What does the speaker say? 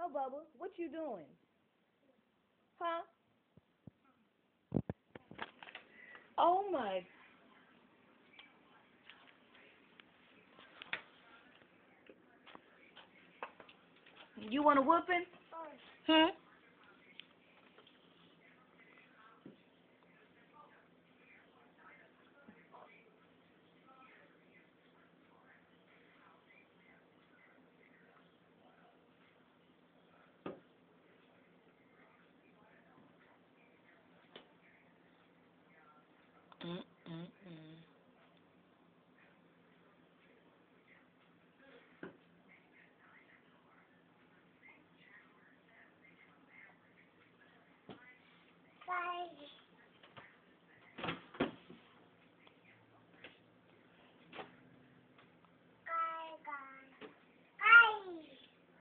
No, Bubba. What you doing? Huh? Oh my. You want a whooping? Hmm?